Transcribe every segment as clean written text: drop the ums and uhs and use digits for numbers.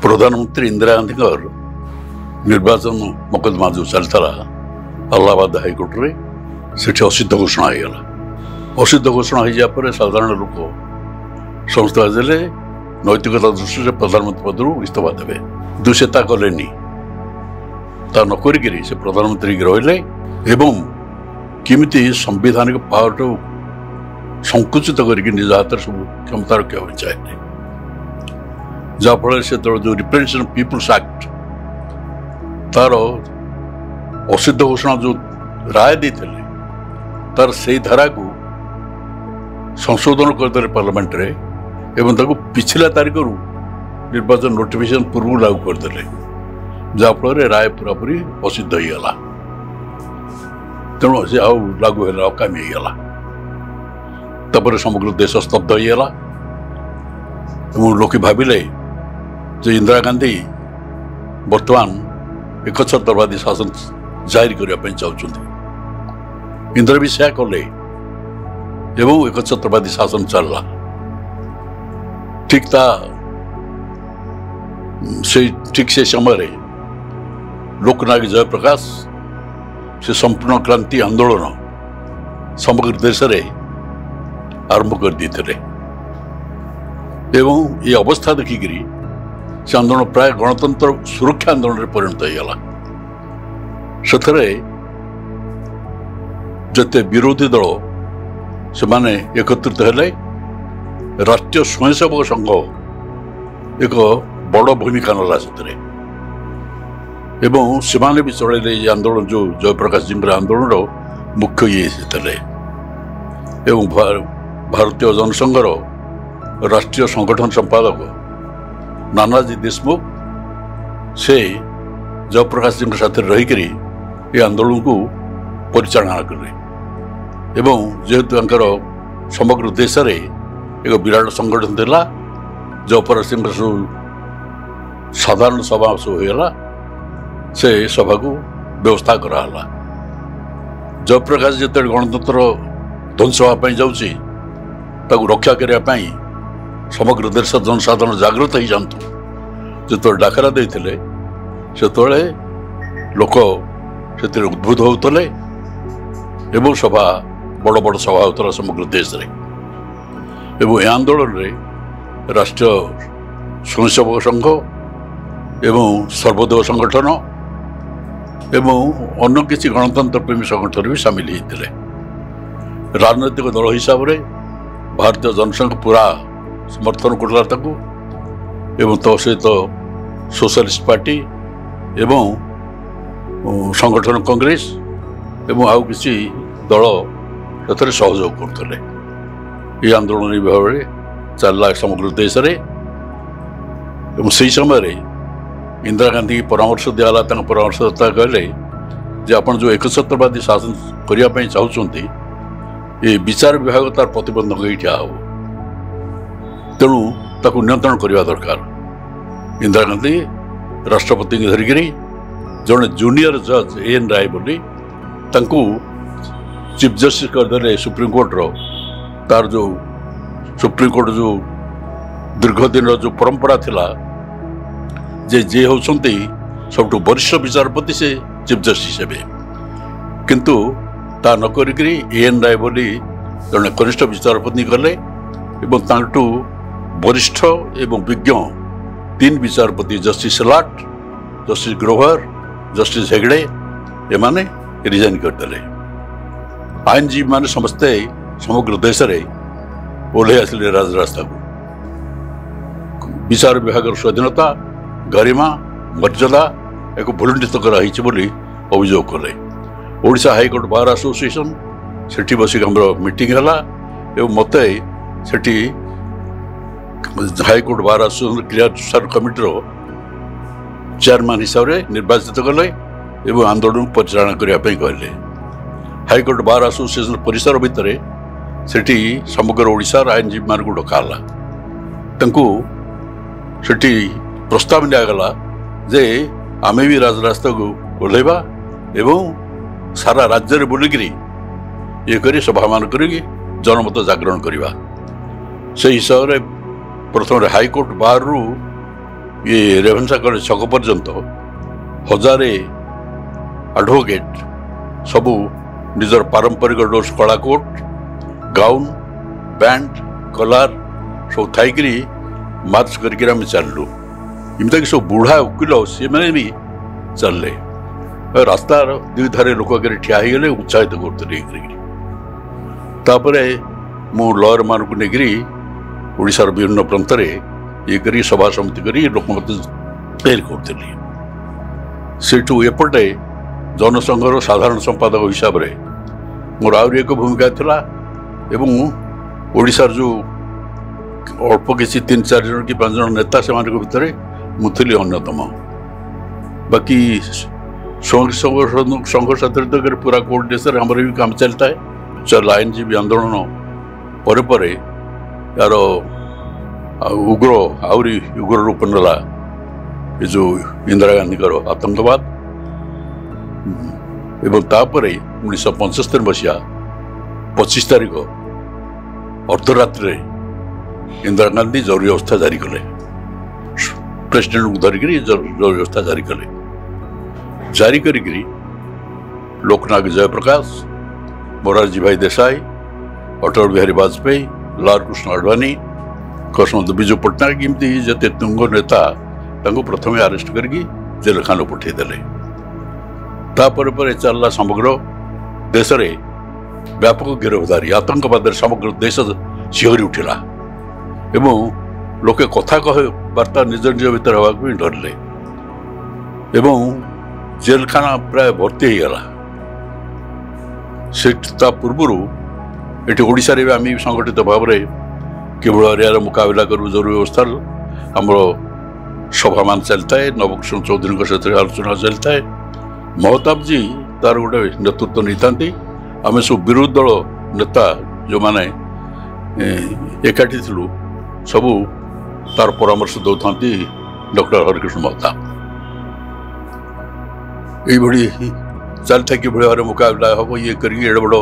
प्रधानमंत्री इंदिरा गांधी निर्वाचन मुकदमा जो चलता अलाहाबाद हाइकोर्ट रे सेठी असिद्ध घोषणा होगा। असिद्ध घोषणा हो साधारण लोक समस्त देले नैतिकता दृष्टि से प्रधानमंत्री पद इस्तीफा देवे दुशेता कले ता नक से प्रधानमंत्री रहिले एवं किमिति संवैधानिक पावर संकुचित करके निज हाथ सब क्षमता रखा चाहे जहाँफल से जो रिप्रेजेंटेशन पीपुल्स एक्ट तार असिद्ध घोषणा जो राय देते तार से धारा को संशोधन करदे पार्लियामेंट रे एवं ताको पिछला तारीख रु निर्वाचन नोटिफिकेशन पूर्व लागू करदे जहाँफल राय पूरापूरी असिद्ध होगा तेणु से आउ लागू है अकामी होगा तापर समग्र देश स्तब्ध होगा लोके भाविले जे इंदिरा गांधी वर्तमान एकछत्रवादी शासन जारी करने चाहते इंदिरा भी से कले एवं एकछत्रवादी शासन चलला ठीक से समय लोकनायक जयप्रकाश से संपूर्ण क्रांति आंदोलन समग्र देश रे आरंभ कर देते एवं ये अवस्था देखिकी से आंदोलन प्राय गणतंत्र सुरक्षा आंदोलन में परिणत होगा से जते विरोधी दल से माने एकत्रित हेले राष्ट्रीय स्वयंसेवक संघ एक बड़ भूमिका नला एवं से भी चलैले आंदोलन जो जयप्रकाश जी आंदोलन मुख्य ये एवं भारतीय जनसंघर राष्ट्रीय संगठन संपादक नानाजी देशमुख से जयप्रकाश जी साथ रहीकि ये आंदोलन को परिचालना कले एवं जेहेतु समग्र देश रे एक विराट संगठन था जयप्रकाश जी सब साधारण सभा सब होगा से सभा को व्यवस्था कराला जयप्रकाश जिते गणतंत्र ध्वंस होगापी जाऊँगी रक्षा करने समग्र देश जनसाधारण जागृत हो जातु जो डाकरा देते से लोक से उद्बुद्ध होते एवं सभा बड़ बड़ सभा होता समग्र देश रे एवं यह आंदोलन रे राष्ट्रीय स्वयंसेवक संघ एवं सर्वोदय संगठन एवं अन्य किसी गणतंत्र प्रेमी संगठन भी सामिल होते राजनैतिक दल हिसाब से भारतीय जनसंघ पूरा समर्थन करला एवं तो सहित सोशलिस्ट पार्टी एवं संगठन कांग्रेस एवं आउ किसी दल से सहयोग करते ये आंदोलन भाव में चलला समग्र देश रे एवं से समय इंदिरा गांधी की परामर्श दिगला परामर्शदाता कहले जे आपण जो एकछत्रवादी शासन करने चाहते ये विचार विभाग तार प्रतिबंधक ये हो तेणु ताकू नियंत्रण करने दरकार इंदिरा गांधी राष्ट्रपति की धरिकी जड़े जूनियर जज एन राय बोली चीफ जस्टिस करदे सुप्रीमकोर्ट तार जो सुप्रीमकोर्ट जो दीर्घ दिन जो परंपरा थिला जे होती सब वरिष्ठ विचारपति से चीफ जस्टिस हे किंतु ता नक एन राय बोली जड़े कनिष्ठ विचारपति गले एवं वरिष्ठ एवं विज्ञ तीन विचारपति जस्टिस लाट जस्टिस ग्रोवर जस्टिस हेगड़े एमाने रिजाइन करदे आईनजीवी माने समस्ते समग्र देश रे ओल्हे आसिले राजरास्ता को विचार विभाग स्वाधीनता गरिमा मर्यादा एक भुलुंठित कराई अभियोग कले ओडिशा हाईकोर्ट बार एसोसिएशन सेठी बसिक मीटिंग है एवं मत सेठी हाईकोर्ट बार एसोसिएशन क्रियानुसार कमिटी चेयरमैन हिसाब से निर्वाचित कले एवं आंदोलन परिचालना करने कहले हाईकोर्ट बार एसोसिएशन परिसर भितर सेठी समग्र ओडिशा आईनजीवी मान को डकाला सेठी प्रस्ताव निगला जे आमे भी राजरास्ता को ओह्लैबा एवं सारा राज्य में बुलिक ये कर सभा मान कर जनमत जागरण करवा से हिसाब से प्रथम हाईकोर्ट बार रु ये रेभेन्सा कॉलेज छक पर्यंत हजारे एडवोकेट सबू निजर पारंपरिक ड्रेस कला कोट गाउन बैंड कलार सब थी मार्च करके चललु इमता कि सब बुढ़ा वकिल सी मैंने भी चलले रास्ता दुई धारे लोक आगे ठिया गले उत्साहित करते मु लयर मान को लेकरी ओडिशार विभिन्न प्रांत ये करी सभा समिति करी लोक मत तैयारी करी सेठू एपटे जनसंघर साधारण संपादक हिसाब से मोर आहुरी एक भूमिका थिला एवं ओडिशार जो अल्प किसी 3-4 जन कि 5 जन नेता से भितर मुथली अन्यतम बाकी संघ साथी पूरा कोर्ट देश में भी काम चलता है चल आईनजीवी आंदोलन पर यार उग्र आहरी उग्र रूप नाला ये जो इंदिरा गांधी आतंकवाद एवं तापर 1975 मसीहा 25 तारीख अर्धरात्रि इंदिरा गांधी जरूरी अवस्था जारी कले प्रेसिडेंट को धरिक जरूरी अवस्था जारी कले जारी करी लोकनायक जयप्रकाश मोरारजी भाई देसाई अटल बिहारी वाजपेयी लाल कृष्ण आडवाणी कृष्ण विजु पट्टनायक एमती जिते तुंग नेता प्रथम आरेस्ट करके जेल खाना पठेदेले तापर चलला समग्र देश में व्यापक गिरफ्तारी आतंकवाद समग्र देश शिहरी उठिला एवं लोके कथा कह वार्ता निज निज भर हवा भी डरले एवं जेल खाना प्राय भर्ती होगला से पूर्वर ये ओडिशा रे आम संगठित भाव में किभल यार मुकाबला करूँ जरूरी अवस्था आम सभा मान चलता है नवकृष्ण चौधरी सहित आलोचना चलता है महताब जी तार गोटे नेतृत्व नहीं था आम सब विरोधी दल नेता जो मैंने एकाठी थिलु सबू तार परामर्श दौथा डॉक्टर हरिकृष्ण महताब ये चलता कि भाव मुकाबला हम ये कर बड़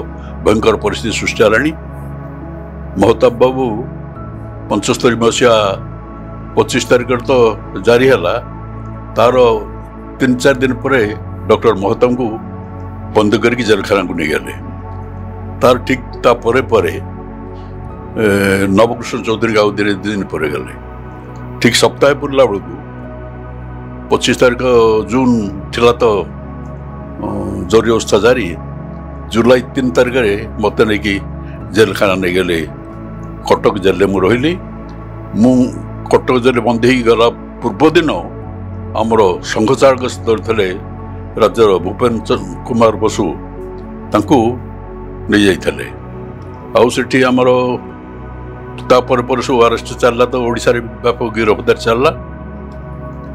भयंकर परिस्थिति सृष्टि है महताब बाबू 75 मसीहा 25 तारीख तो जारी है तार 3-4 दिन पर डॉक्टर महताब को बंद करके जेलखाना को नहीं गले तार ठीक तापर नवकृष्ण चौधरी आउ 2 दिन पर गले ठीक सप्ताह पूरला बेलू 25 तारीख जून थिला तो जरूरी अवस्था जारी जुलाई 3 तारीख में मत नहीं कि जेलखाना नहीं गले कटक जेल में रही मु कटक जेल बंद हो गला पूर्व दिन आमर संघ चालक थे राज्यर भूपेन कुमार बसु तांकू नहीं जाइए आउे आमर तापर सब अरेस्ट चलला तो ओडिशा रे व्यापक गिरफ्तार चलला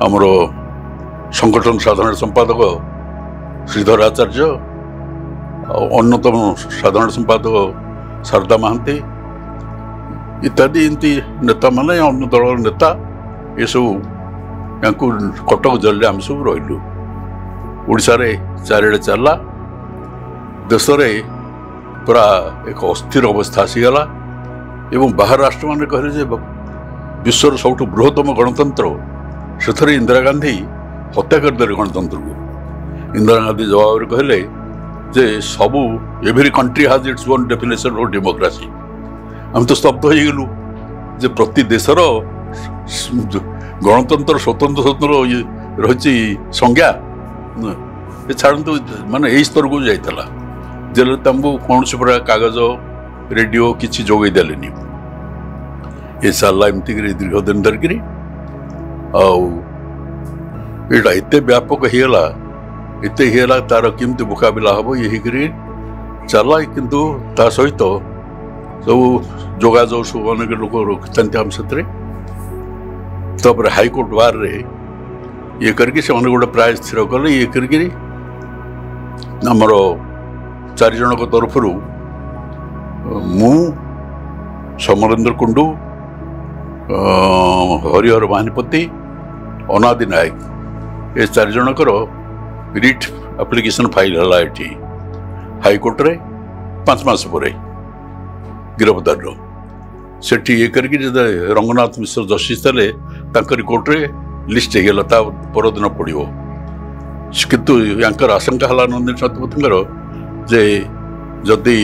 आमर संगठन साधारण संपादक श्रीधर आचार्य अन्यतम साधारण संपादक शारदा महांती इत्यादि एमती नेता माने अन्य दल नेता ये सब या कटक जेल आम सब रही ओडिशा रे चारिड़े चलला देश में पूरा एक अस्थिर अवस्था आसीगला एवं बाहर राष्ट्र मैंने कहले विश्वर सबुठ बृहत्तम गणतंत्र से इंदिरा गांधी हत्या करदे गणतंत्र को इंदिरा गांधी जवाब कहले जे सबू एवरी कंट्री हाज its own definition of democracy हम तो स्तब्ध हो गलु जे प्रति देशर गणतंत्र स्वतंत्र स्वतंत्र रही संज्ञा छाड़ू माने यही स्तर को जाइला जेल कौन से प्रकार कागज रेडियो किसी जोगे देलेनी ये चलला एमती दीर्घ दिन धरिकी आटा एत व्यापक होगला एत होगला तार केमती मुकाबला हम ये चला किंतु ता सहित सब जोगाजोग सब अनेक लोक रखी आम से हाईकोर्ट बार रे ये करके से गोटे प्राय स्थिर कले ये करके आमर 4 जन तरफ मु समरेंद्र कुंडू हरिहर महानिपति अनादि नायक ये 4 जनकर रिट एप्लिकेशन फाइल है ये हाईकोर्ट रे 5 मास पर गिरफ्तार से ये करके रंगनाथ मिश्र जस्टिस थे कोर्ट रे लिस्ट ହେଇଗଲା ତା ପରଦିନ ପଡ଼ିବ କିନ୍ତୁ ୟାଙ୍କର ଆଶଙ୍କା ହେଲା ନନ୍ଦିନୀ ଶତପଥୀଙ୍କର ଯେ ଯଦି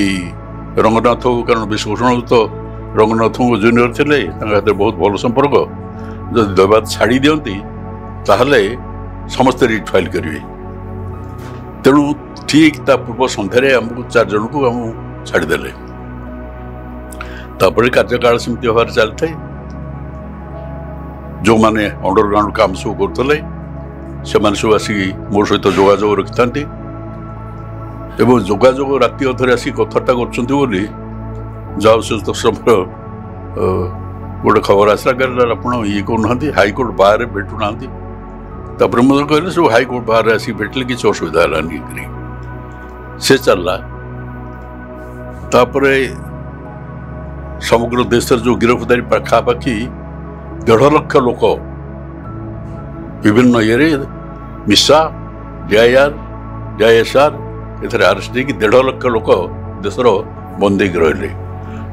ରଙ୍ଗନାଥ କାରଣ ବିଶ୍ୱଭୂଷଣ ତ ରଙ୍ଗନାଥଙ୍କୁ ଜୁନିୟର ଥିଲେ ତାଙ୍କ ହାତରେ ବହୁତ ଭଲ ସମ୍ପର୍କ ଯଦି ଦୈବାତ ଛାଡ଼ି ଦିଅନ୍ତି ତାହେଲେ ସମସ୍ତେ ରିଟ୍ ଫାଇଲ୍ କରିବେ ତେଣୁ ଠିକ୍ ତା ପୂର୍ବ ସନ୍ଧ୍ୟାରେ ଆମକୁ 4 ଜଣଙ୍କୁ ଆମକୁ ଛାଡ଼ିଦେଲେ ତାପରେ କାର୍ଯ୍ୟକାଳ ସେମିତି ହେବାରେ ଚାଲିଥାଏ ଯେଉଁମାନେ ଅଣ୍ଡରଗ୍ରାଉଣ୍ଡ କାମ ସବୁ କରୁଥିଲେ ସେମାନେ ସବୁ ଆସିକି ମୋ ସହିତ ଯୋଗାଯୋଗ ରଖିଥାନ୍ତି ଏବଂ ଯୋଗାଯୋଗ ରାତି ଅଧରେ ଆସିକି କଥାବାର୍ତ୍ତା କରୁଛନ୍ତି ବୋଲି ଯାହା ସହିତ ସମୟ ଗୋଟେ ଖବର ଆସିଲା କହିଲେ ଆପଣ ଇଏ କରୁନାହାନ୍ତି ହାଇକୋର୍ଟ ବାହାରେ ଭେଟୁନାହାନ୍ତି ତାପରେ ମୁଁ କହିଲେ ସବୁ ହାଇକୋର୍ଟ ବାହାରେ ଆସିକି ଭେଟିଲେ କିଛି ଅସୁବିଧା ହେଲାନି ସେ ଚାଲିଲା ତାପରେ ସମଗ୍ର ଦେଶରେ ଯେଉଁ ଗିରଫଦାରୀ ପାଖାପାଖି 1.5 ଲକ୍ଷ ଲୋକ ବିଭିନ୍ନ ଇଏରେ ମିଶା DIR DISR ଏଥିରେ ଆରେଷ୍ଟ ହେଇକି 1.5 ଲକ୍ଷ ଲୋକ ଦେଶର ବନ୍ଦୀ ହେଇକି ରହିଲେ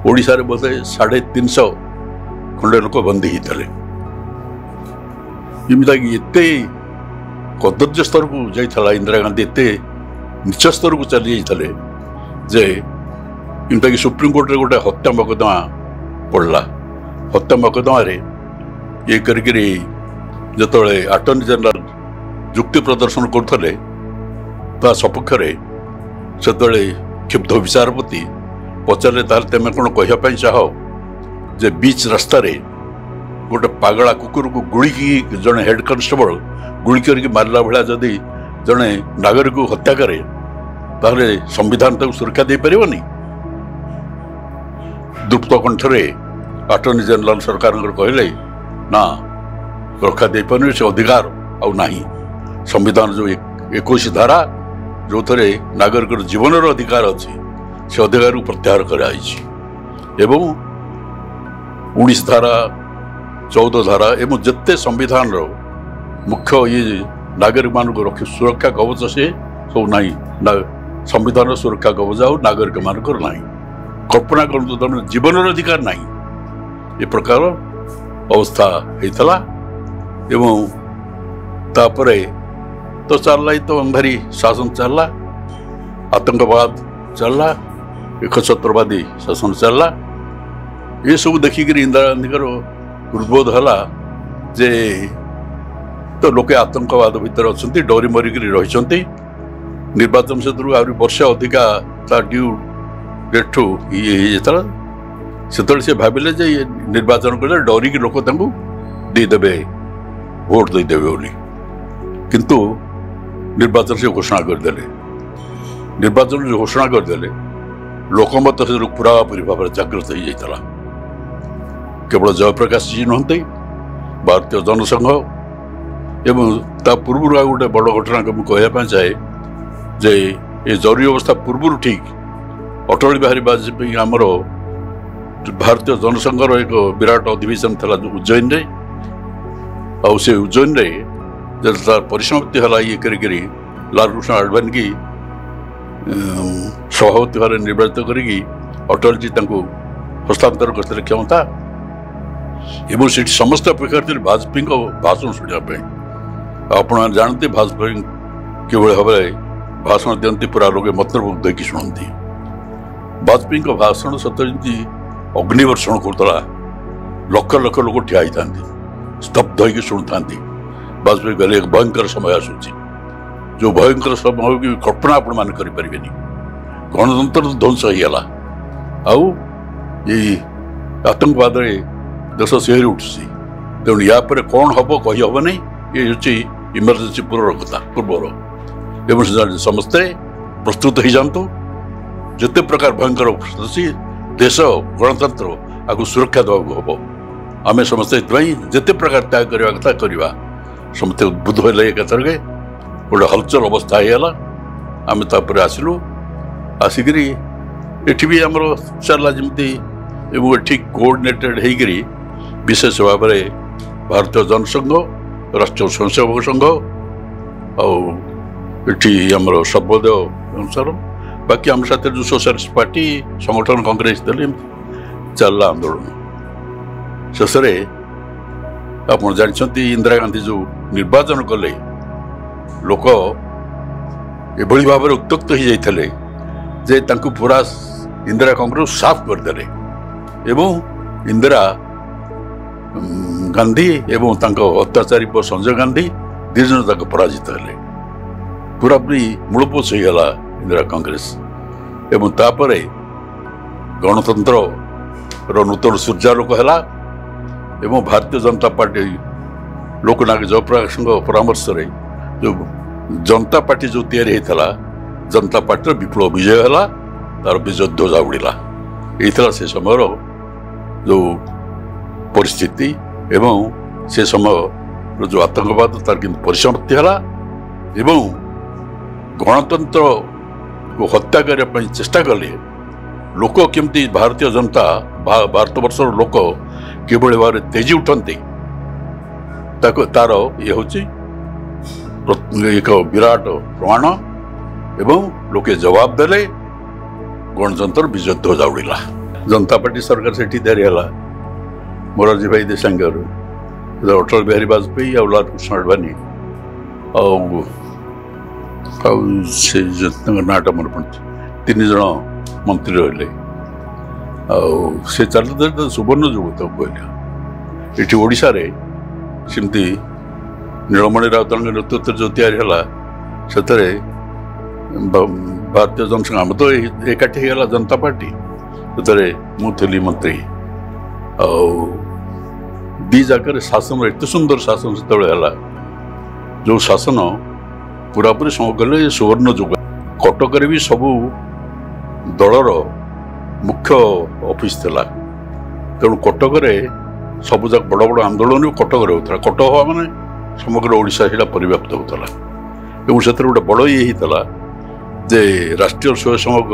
ଓଡ଼ିଶାରେ ବୋଧେ 350 ଖଣ୍ଡେ ଲୋକ ବନ୍ଦୀ ହେଇଥିଲେ ଏମିତିକି ଏତେ କଦର୍ଯ୍ୟ ସ୍ତରକୁ ଯାଇଥିଲା ଇନ୍ଦିରା ଗାନ୍ଧୀ ଏତେ ନିଚ ସ୍ତରକୁ ଚାଲି ଯାଇଥିଲେ ଯେ ଏମିତିକି ସୁପ୍ରିମକୋର୍ଟରେ ଗୋଟେ ହତ୍ୟା ମକଦ୍ଦମା ପଡ଼ିଲା ହତ୍ୟା ମକଦ୍ଦମାରେ ଇଏ କରିକିରି ଯେତେବେଳେ ଆଟର୍ଣ୍ଣି ଜେନେରାଲ ଯୁକ୍ତି ପ୍ରଦର୍ଶନ କରୁଥିଲେ ତା ସପକ୍ଷରେ ସେତେବେଳେ କ୍ଷୁବ୍ଧ ବିଚାରପତି ପଚାରିଲେ ତାହେଲେ ତମେ କ'ଣ କହିବା ପାଇଁ ଚାହ ଯେ ବିଚ୍ ରାସ୍ତାରେ ଗୋଟେ ପାଗଳା କୁକୁରକୁ ଗୁଳିକି ଜଣେ ହେଡ୍ କନଷ୍ଟେବଳ ଗୁଳି କରିକି ମାରିଲା ଭଳିଆ ଯଦି ଜଣେ ନାଗରିକକୁ ହତ୍ୟା କରେ ତାହେଲେ ସମ୍ବିଧାନ ତାକୁ ସୁରକ୍ଷା ଦେଇପାରିବନି ଦୃପ୍ତ କଣ୍ଠରେ ଆଟର୍ଣ୍ଣି ଜେନେରାଲ ସରକାରଙ୍କର କହିଲେ ନା ରକ୍ଷା ଦେଇପାରିବନି ସେ ଅଧିକାର ଆଉ ନାହିଁ ସମ୍ବିଧାନ ଯେଉଁ 21 ଧାରା ଯେଉଁଥିରେ ନାଗରିକର ଜୀବନର ଅଧିକାର ଅଛି ସେ ଅଧିକାରକୁ ପ୍ରତ୍ୟାହାର କରାଯାଇଛି ଏବଂ 19 ଧାରା 14 ଧାରା ଏବଂ ଯେତେ ସମ୍ବିଧାନର ମୁଖ୍ୟ ଇଏ ନାଗରିକମାନଙ୍କୁ ରଖି ସୁରକ୍ଷା କବଚ ସେ ସବୁ ନାହିଁ ସମ୍ବିଧାନର ସୁରକ୍ଷା କବଚ ଆଉ ନାଗରିକମାନଙ୍କର ନାହିଁ କଳ୍ପନା କରନ୍ତୁ ତମେ ଜୀବନର ଅଧିକାର ନାହିଁ ଏ ପ୍ରକାର ଅବସ୍ଥା ହେଇଥିଲା ଏବଂ ତାପରେ ତ ଚାଲିଲା ତ ଭାରି ଶାସନ ଚାଲିଲା ଆତଙ୍କବାଦ ଚାଲିଲା ଏକଛତ୍ରବାଦୀ ଶାସନ ଚାଲିଲା ଏସବୁ ଦେଖିକିରି ଇନ୍ଦିରା ଗାନ୍ଧୀଙ୍କର ଉଦ୍ବୋଧ ହେଲା ଯେ ତ ଲୋକେ ଆତଙ୍କବାଦ ଭିତରେ ଅଛନ୍ତି ଡରି ମରିକିରି ରହିଛନ୍ତି ନିର୍ବାଚନ ସେଥିରୁ ଆହୁରି ବର୍ଷେ ଅଧିକା ତା ଡ୍ୟୁ ଡେଟ୍ଠୁ ଇଏ ହେଇଯାଇଥିଲା ସେତେବେଳେ ସେ ଭାବିଲେ ଯେ ନିର୍ବାଚନ କଲେ ଡରିକି ଲୋକ ତାଙ୍କୁ ଦେଇଦେବେ ଭୋଟ ଦେଇଦେବେ ବୋଲି କିନ୍ତୁ ନିର୍ବାଚନ ସେ ଘୋଷଣା କରିଦେଲେ ନିର୍ବାଚନ ଯେ ଘୋଷଣା କରିଦେଲେ ଲୋକମତ ସେଥିରୁ ପୁରାପୁରି ଭାବରେ ଜାଗ୍ରତ ହେଇଯାଇଥିଲା କେବଳ ଜୟପ୍ରକାଶ ଜୀ ନୁହନ୍ତି ଭାରତୀୟ ଜନସଂଘ ଏବଂ ତା ପୂର୍ବରୁ ଆଉ ଗୋଟେ ବଡ଼ ଘଟଣାକୁ ମୁଁ କହିବା ପାଇଁ ଚାହେଁ ଯେ ଏ ଜରୁରୀ ଅବସ୍ଥା ପୂର୍ବରୁ ଠିକ୍ ଅଟଳ ବିହାରୀ ବାଜପେୟୀ ଆମର ଭାରତୀୟ ଜନସଂଘର ଏକ ବିରାଟ ଅଧିବେଶନ ଥିଲା ଉଜ୍ଜୟିନରେ ଆଉ ସେ ଉଜ୍ଜୟିନରେ ଯଦି ତାର ପରିସମାପ୍ତି ହେଲା ଇଏ କରିକିରି ଲାଲକୃଷ୍ଣ ଆଡଭାନୀକି ସଭାପତି ଭାବରେ ନିର୍ବାଚିତ କରିକି ଅଟଳଜୀ ତାଙ୍କୁ ହସ୍ତାନ୍ତର କରିଥିଲେ କ୍ଷମତା ଏବଂ ସେଠି ସମସ୍ତେ ଅପେକ୍ଷା କରିଥିଲେ ବାଜପେୟୀଙ୍କ ଭାଷଣ ଶୁଣିବା ପାଇଁ ଆପଣମାନେ ଜାଣନ୍ତି ବାଜପେୟୀ କିଭଳି ଭାବରେ ଭାଷଣ ଦିଅନ୍ତି ପୁରା ଲୋକେ ମନ୍ତ୍ରମୁଗ୍ଧ ହେଇକି ଶୁଣନ୍ତି ବାଜପେୟୀଙ୍କ ଭାଷଣ ସତରେ ଯେମିତି ଅଗ୍ନିବର୍ଷଣ କରୁଥିଲା ଲକ୍ଷ ଲକ୍ଷ ଲୋକ ଠିଆ ହେଇଥାନ୍ତି ସ୍ତବ୍ଧ ହେଇକି ଶୁଣୁଥାନ୍ତି ବାଜପେୟୀ କହିଲେ ଏକ ଭୟଙ୍କର ସମୟ ଆସୁଛି ଯେଉଁ ଭୟଙ୍କର ସମୟ କି କଳ୍ପନା ଆପଣମାନେ କରିପାରିବେନି ଗଣତନ୍ତ୍ର ଧ୍ୱଂସ ହେଇଗଲା ଆଉ ଏଇ ଆତଙ୍କବାଦରେ ଦେଶ ଶିହରି ଉଠୁଛି ତେଣୁ ୟା ପରେ କ'ଣ ହବ କହିହେବ ନାହିଁ ଏ ହେଉଛି ଇମର୍ଜେନ୍ସି ପୂର୍ବର ଏବଂ ସମସ୍ତେ ପ୍ରସ୍ତୁତ ହେଇଯାଆନ୍ତୁ ଯେତେ ପ୍ରକାର ଭୟଙ୍କର ଅଛି ଦେଶ ଗଣତନ୍ତ୍ର ଆକୁ ସୁରକ୍ଷା ଦେବାକୁ ହବ ଆମେ ସମସ୍ତେ ଏଥିପାଇଁ ଯେତେ ପ୍ରକାର ତ୍ୟାଗ କରିବା କଥା କରିବା ସମସ୍ତେ ଉଦ୍ବୁଦ୍ଧ ହେଲେ ଏକାଥରକେ ଗୋଟେ ହଲଚଲ ଅବସ୍ଥା ହେଇଗଲା ଆମେ ତାପରେ ଆସିଲୁ ଆସିକିରି ଏଠି ବି ଆମର ଚାଲିଲା ଯେମିତି ଏବଂ ଏଠି କୋଅର୍ଡିନେଟେଡ୍ ହେଇକିରି ବିଶେଷ ଭାବରେ ଭାରତୀୟ ଜନସଂଘ ରାଷ୍ଟ୍ରୀୟ ସ୍ୱୟଂସେବକ ସଂଘ ଆଉ ଏଠି ଆମର ସର୍ବୋଦୟ ଅନୁସାର ବାକି ଆମ ସାଥିରେ ଯେଉଁ ସୋସିଆଲିଷ୍ଟ ପାର୍ଟି ସଂଗଠନ କଂଗ୍ରେସ ଦେଲେ ଚାଲିଲା ଆନ୍ଦୋଳନ ଶେଷରେ ଆପଣ ଜାଣିଛନ୍ତି ଇନ୍ଦିରା ଗାନ୍ଧୀ ଯେଉଁ ନିର୍ବାଚନ କଲେ ଲୋକ ଏଭଳି ଭାବରେ ଉତ୍ତ୍ୟକ୍ତ ହୋଇଯାଇଥିଲେ ଯେ ତାଙ୍କୁ ପୁରା ଇନ୍ଦିରା କଂଗ୍ରେସ ସାଫ କରିଦେଲେ ଏବଂ ଇନ୍ଦିରା ଗାନ୍ଧୀ ଏବଂ ତାଙ୍କ ଅତ୍ୟାଚାରୀ ପୁଅ ସଞ୍ଜୟ ଗାନ୍ଧୀ ଦୁଇ ଜଣ ତାଙ୍କ ପରାଜିତ ହେଲେ। ପୁରାପୁରି ମୂଳପୋଛ ହୋଇଗଲା ଇନ୍ଦିରା କଂଗ୍ରେସ ଏବଂ ତାପରେ ଗଣତନ୍ତ୍ରର ନୂତନ ସୂର୍ଯ୍ୟାଲୋକ ହେଲା ଏବଂ ଭାରତୀୟ ଜନତା ପାର୍ଟି ଲୋକନାୟକ ଜୟପ୍ରକାଶଙ୍କ ପରାମର୍ଶରେ ଯେଉଁ ଜନତା ପାର୍ଟି ଯେଉଁ ତିଆରି ହୋଇଥିଲା ଜନତା ପାର୍ଟିର ବିପ୍ଳବ ବିଜୟ ହେଲା, ତାର ବିଜୟ ଧ୍ୱଜା ଉଡ଼ିଲା। ଏଇ ଥିଲା ସେ ସମୟର ଯେଉଁ ପରିସ୍ଥିତି ଏବଂ ସେ ସମୟର ଯେଉଁ ଆତଙ୍କବାଦ ତାର କିନ୍ତୁ ପରିସମାପ୍ତି ହେଲା ଏବଂ ଗଣତନ୍ତ୍ରକୁ ହତ୍ୟା କରିବା ପାଇଁ ଚେଷ୍ଟା କଲେ ଲୋକ କେମିତି ଭାରତୀୟ ଜନତା ଭାରତବର୍ଷର ଲୋକ କିଭଳି ଭାବରେ ତେଜି ଉଠନ୍ତି ତାର ଇଏ ହେଉଛି ଏକ ବିରାଟ ପ୍ରମାଣ ଏବଂ ଲୋକେ ଜବାବ ଦେଲେ ଗଣତନ୍ତ୍ର ବିଜୟ ଧ୍ୱଜା ଉଡ଼ିଲା। ଜନତା ପାର୍ଟି ସରକାର ସେଠି ତିଆରି ହେଲା ମୋରାରଜୀ ଭାଇ ଦେଶାଇଙ୍କର, ଅଟଳ ବିହାରୀ ବାଜପେୟୀ ଆଉ ଲାଲକୃଷ୍ଣ ଆଡଭାନୀ ଆଉ ସେ ତାଙ୍କ ନାଁଟା ମନେ ପଡ଼ୁଛି, 3 ଜଣ ମନ୍ତ୍ରୀ ରହିଲେ ଆଉ ସେ ଚାଲିଥିଲେ ସୁବର୍ଣ୍ଣ ଯୁଗ ତାକୁ କହିଲେ। ଏଠି ଓଡ଼ିଶାରେ ସେମିତି ନୀଳମଣି ରାଉତରାୟଙ୍କ ନେତୃତ୍ୱରେ ଯେଉଁ ତିଆରି ହେଲା ସେଥିରେ ଭାରତୀୟ ଜନସଂଘ ଆମ ତ ଏକାଠି ହେଇଗଲା ଜନତା ପାର୍ଟି, ସେଥିରେ ମୁଁ ଥିଲି ମନ୍ତ୍ରୀ ଆଉ 2 ଜାଗାରେ ଶାସନ ଏତେ ସୁନ୍ଦର ଶାସନ ସେତେବେଳେ ହେଲା ଯେଉଁ ଶାସନ ପୁରାପୁରି କଲେ ସୁବର୍ଣ୍ଣ ଯୁଗ। କଟକରେ ବି ସବୁ ଦଳର ମୁଖ୍ୟ ଅଫିସ ଥିଲା, ତେଣୁ କଟକରେ ସବୁଯାକ ବଡ଼ ବଡ଼ ଆନ୍ଦୋଳନ ବି କଟକରେ ହେଉଥିଲା। କଟକ ହବା ମାନେ ସମଗ୍ର ଓଡ଼ିଶା ସେଇଟା ପରିବ୍ୟାପ୍ତ ହେଉଥିଲା ଏବଂ ସେଥିରେ ଗୋଟେ ବଡ଼ ଇଏ ହେଇଥିଲା ଯେ ରାଷ୍ଟ୍ରୀୟ ସ୍ୱୟଂସେବକ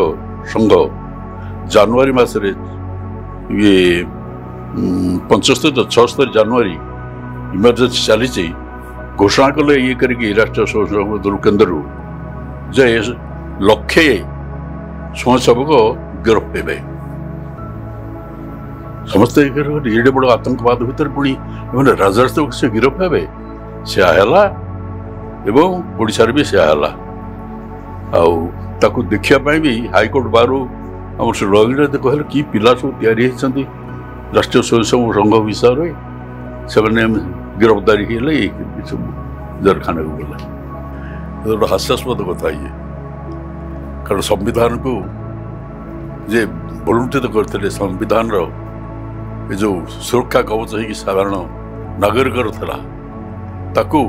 ସଂଘ ଜାନୁଆରୀ ମାସରେ ଇଏ 75-76 ଜାନୁଆରୀ ଇମର୍ଜେନ୍ସି ଚାଲିଛି ଘୋଷଣା କଲେ ଇଏ କରିକି ରାଷ୍ଟ୍ରୀୟ ସ୍ୱୟଂସେବକ କେନ୍ଦ୍ରରୁ ଯେ 1,00,000 ସ୍ୱୟଂସେବକ ଗିରଫ ହେବେ। ସମସ୍ତେ ଏଡ଼େ ବଡ଼ ଆତଙ୍କବାଦ ଭିତରେ ପୁଣି ଏମାନେ ରାଜରାସ୍ତାକୁ ସେ ଗିରଫ ହେବେ, ସେୟା ହେଲା ଏବଂ ଓଡ଼ିଶାରେ ବି ସେୟା ହେଲା। ଆଉ ତାକୁ ଦେଖିବା ପାଇଁ ବି ହାଇକୋର୍ଟ ବାହାରୁ ଆମର ସେ ଲୟରରେ କହିଲେ କି ପିଲା ସବୁ ତିଆରି ହେଇଛନ୍ତି ରାଷ୍ଟ୍ରୀୟ ସ୍ୱୟଂସେବକ ସଂଘ ବିଷୟରେ, ସେମାନେ ଗିରଫଦାରୀ ହେଲେ ସବୁ ଜେଲଖାନାକୁ ଗଲେ। ଗୋଟେ ହାସ୍ୟାସ୍ପଦ କଥା ଇଏ, କାରଣ ସମ୍ବିଧାନକୁ ଯେ ବଲୁଣ୍ଠିତ କରିଥିଲେ, ସମ୍ବିଧାନର ଏ ଯେଉଁ ସୁରକ୍ଷା କବଚ ହେଇକି ସାଧାରଣ ନାଗରିକର ଥିଲା ତାକୁ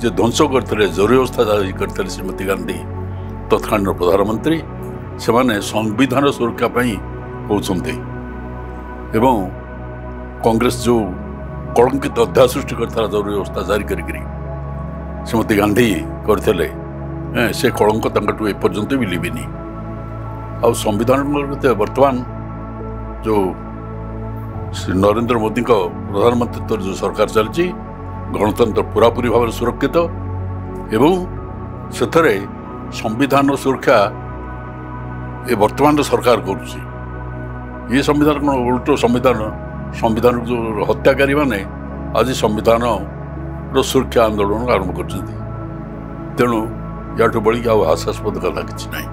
ଯେ ଧ୍ୱଂସ କରିଥିଲେ, ଜରୁରୀ ଅବସ୍ଥା ଜାରି କରିଥିଲେ ଶ୍ରୀମତୀ ଗାନ୍ଧୀ ତତ୍କାଳୀନ ପ୍ରଧାନମନ୍ତ୍ରୀ, ସେମାନେ ସମ୍ବିଧାନ ସୁରକ୍ଷା ପାଇଁ କହୁଛନ୍ତି ଏବଂ କଂଗ୍ରେସ ଯେଉଁ କଳଙ୍କିତ ଅଧ୍ୟାୟ ସୃଷ୍ଟି କରିଥିଲା ଜରୁରୀ ଅବସ୍ଥା ଜାରି କରିକିରି ଶ୍ରୀମତୀ ଗାନ୍ଧୀ କରିଥିଲେ, ସେ କଳଙ୍କ ତାଙ୍କଠୁ ଏପର୍ଯ୍ୟନ୍ତ ବି ଲିଭିନି। ଆଉ ସମ୍ବିଧାନ ବର୍ତ୍ତମାନ ଯେଉଁ ଶ୍ରୀ ନରେନ୍ଦ୍ର ମୋଦିଙ୍କ ପ୍ରଧାନମନ୍ତ୍ରୀତ୍ୱର ଯେଉଁ ସରକାର ଚାଲିଛି, ଗଣତନ୍ତ୍ର ପୁରାପୁରି ଭାବରେ ସୁରକ୍ଷିତ ଏବଂ ସେଥିରେ ସମ୍ବିଧାନର ସୁରକ୍ଷା ଏ ବର୍ତ୍ତମାନର ସରକାର କରୁଛି। ଇଏ ସମ୍ବିଧାନ କ'ଣ ଉଲ୍ଟ ସମ୍ବିଧାନକୁ ଯେଉଁ ହତ୍ୟାକାରୀମାନେ ଆଜି ସମ୍ବିଧାନର ସୁରକ୍ଷା ଆନ୍ଦୋଳନ ଆରମ୍ଭ କରିଛନ୍ତି, ତେଣୁ ୟାଠୁ ବଳିକି ଆଉ ହାସ୍ୟାସ୍ପଦ କଥା କିଛି ନାହିଁ।